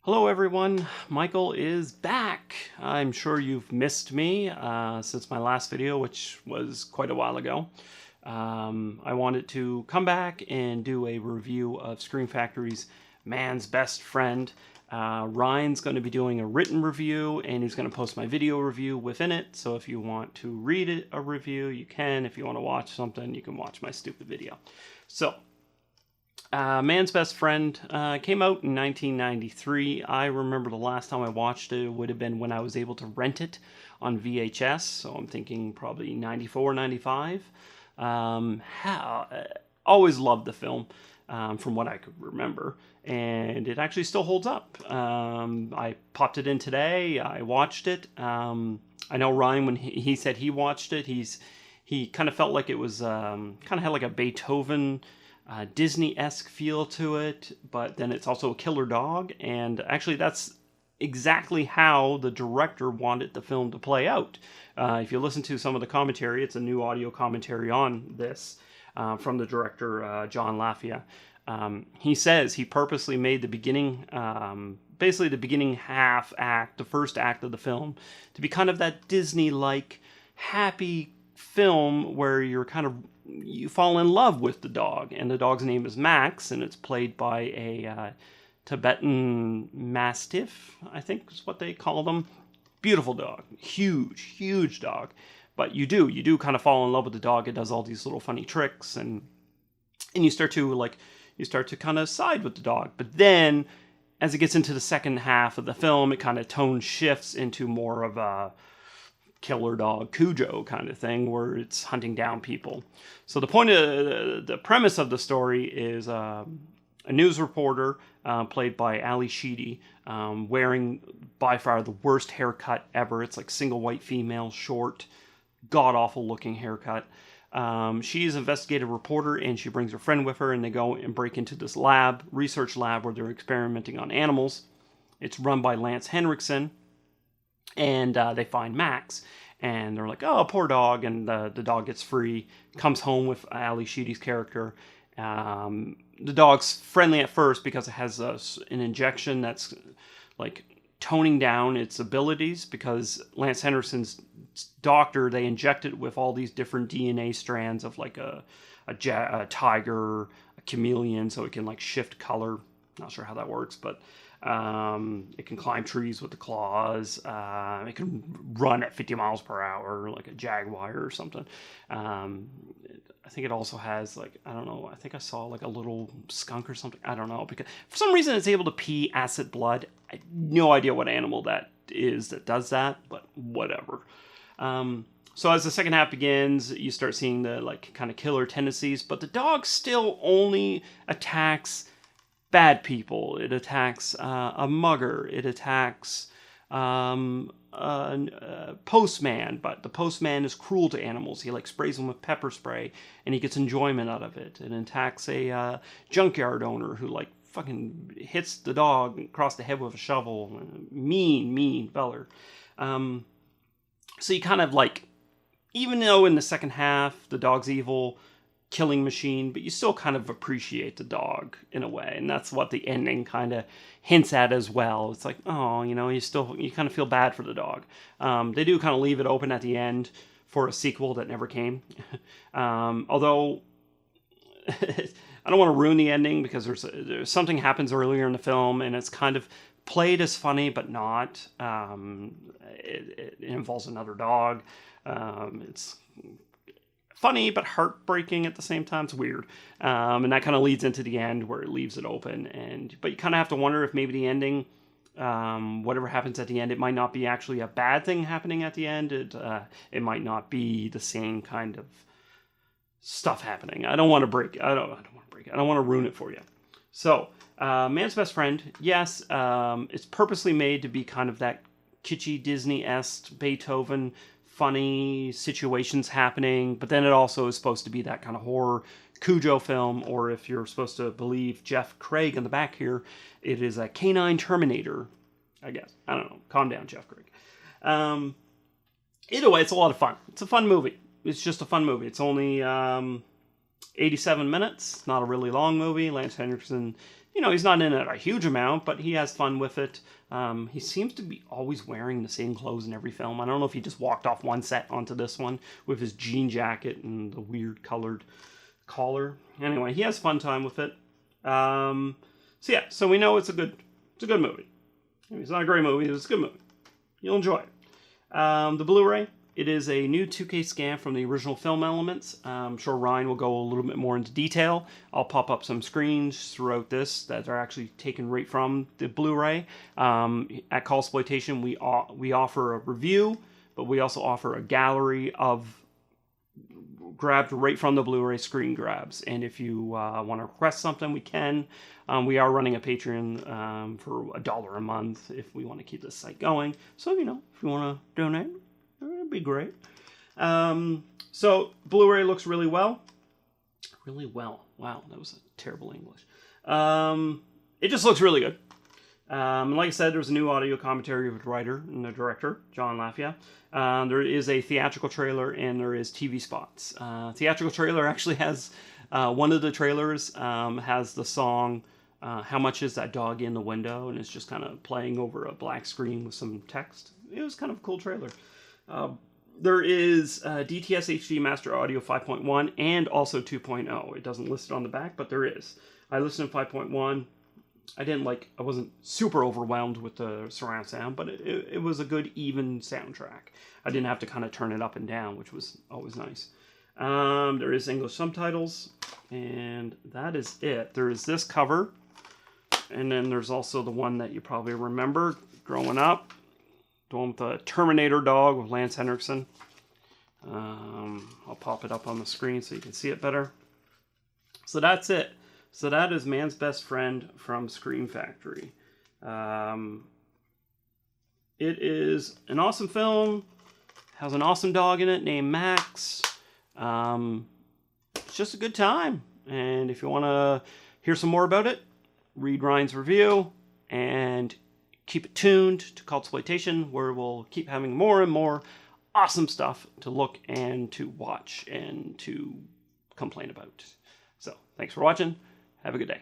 Hello everyone, Michael is back. I'm sure you've missed me since my last video, which was quite a while ago. I wanted to come back and do a review of Scream Factory's Man's Best Friend. Ryan's going to be doing a written review and he's going to post my video review within it. So if you want to read a review, you can. If you want to watch something, you can watch my stupid video. So, Man's Best Friend came out in 1993. I remember the last time I watched it would have been when I was able to rent it on VHS, so I'm thinking probably 94, 95. Always loved the film from what I could remember, and it actually still holds up. I popped it in today, I watched it. I know Ryan, when he said he watched it, he kind of felt like it was kind of had like a Beethoven Disney-esque feel to it, but then it's also a killer dog, and actually that's exactly how the director wanted the film to play out. If you listen to some of the commentary, it's a new audio commentary on this from the director, John Lafia. He says he purposely made the beginning, basically the beginning half act, the first act of the film, to be kind of that Disney-like happy film where you fall in love with the dog, and the dog's name is Max, and it's played by a Tibetan Mastiff, I think is what they call them. Beautiful dog, huge dog, but you do kind of fall in love with the dog. It does all these little funny tricks, and you start to kind of side with the dog. But then, as it gets into the second half of the film, it kind of tone shifts into more of a killer dog Cujo kind of thing, where it's hunting down people. So the point of the premise of the story is a news reporter played by Ali Sheedy, wearing by far the worst haircut ever. It's like single white female, short, god-awful looking haircut. She's an investigative reporter, and she brings her friend with her, and they go and break into this research lab, where they're experimenting on animals. It's run by Lance Henriksen, and they find Max, and they're like, oh, poor dog, and the dog gets free, comes home with Ali Sheedy's character. The dog's friendly at first because it has an injection that's like toning down its abilities, because Lance Henriksen's doctor, they inject it with all these different DNA strands of like a tiger, a chameleon, so it can like shift color. Not sure how that works, but it can climb trees with the claws. It can run at 50 miles per hour like a jaguar or something. I think it also has, like, I don't know, I think I saw like a little skunk or something. I don't know, because for some reason it's able to pee acid blood. I have no idea what animal that is that does that, but whatever. So as the second half begins, you start seeing the like kind of killer tendencies, but the dog still only attacks bad people. It attacks a mugger. It attacks a postman, but the postman is cruel to animals. He like sprays them with pepper spray, and he gets enjoyment out of it. It attacks a junkyard owner who like fucking hits the dog across the head with a shovel. Mean feller. So you kind of like, even though in the second half the dog's evil, killing machine, but you still kind of appreciate the dog in a way, and that's what the ending kind of hints at as well. It's like, oh, you kind of feel bad for the dog. They do kind of leave it open at the end for a sequel that never came. Although I don't want to ruin the ending, because there's something happens earlier in the film, and it's kind of played as funny but not. It involves another dog. It's funny but heartbreaking at the same time. It's weird, and that kind of leads into the end, where it leaves it open. But you kind of have to wonder if maybe the ending, whatever happens at the end, it might not be actually a bad thing happening at the end. It might not be the same kind of stuff happening. I don't want to break. I don't want to break it. I don't want to ruin it for you. So, Man's Best Friend, yes, it's purposely made to be kind of that kitschy Disney-esque Beethoven, funny situations happening, but then it also is supposed to be that kind of horror Cujo film, or if you're supposed to believe Jeff Craig in the back here, it is a canine Terminator, I guess. I don't know. Calm down, Jeff Craig. Either way, it's a lot of fun. It's a fun movie. It's just a fun movie. It's only 87 minutes, not a really long movie. Lance Henriksen, he's not in it a huge amount, but he has fun with it. He seems to be always wearing the same clothes in every film. I don't know if he just walked off one set onto this one with his jean jacket and the weird colored collar. Anyway, he has fun time with it. So we know it's a good movie. It's not a great movie, it's a good movie. You'll enjoy it. The Blu-ray, it is a new 2K scan from the original film elements. I'm sure Ryan will go a little bit more into detail. I'll pop up some screens throughout this that are actually taken right from the Blu-ray. At Callsploitation, we offer a review, but we also offer a gallery of grabbed right from the Blu-ray screen grabs. And if you want to request something, we can. We are running a Patreon for $1 a month if we want to keep this site going. So, if you want to donate, it'd be great. So, Blu-ray looks really well. Really well. Wow, that was a terrible English. It just looks really good. Like I said, there's a new audio commentary with the writer and the director, John Lafia. There is a theatrical trailer and there is TV spots. Theatrical trailer actually has, one of the trailers has the song, How Much Is That Dog in the Window? And it's just kind of playing over a black screen with some text. It was kind of a cool trailer. There is DTS HD Master Audio 5.1 and also 2.0. It doesn't list it on the back, but there is. I listened to 5.1. I wasn't super overwhelmed with the surround sound, but it was a good, even soundtrack. I didn't have to kind of turn it up and down, which was always nice. There is English subtitles, and that is it. There is this cover, and then there's also the one that you probably remember growing up, the one with the Terminator dog with Lance Henriksen. I'll pop it up on the screen so you can see it better. So that's it. So that is Man's Best Friend from Scream Factory. It is an awesome film. Has an awesome dog in it named Max. It's just a good time. And if you want to hear some more about it, read Ryan's review and keep it tuned to Cultsploitation, where we'll keep having more and more awesome stuff to look and to watch and to complain about. So thanks for watching. Have a good day.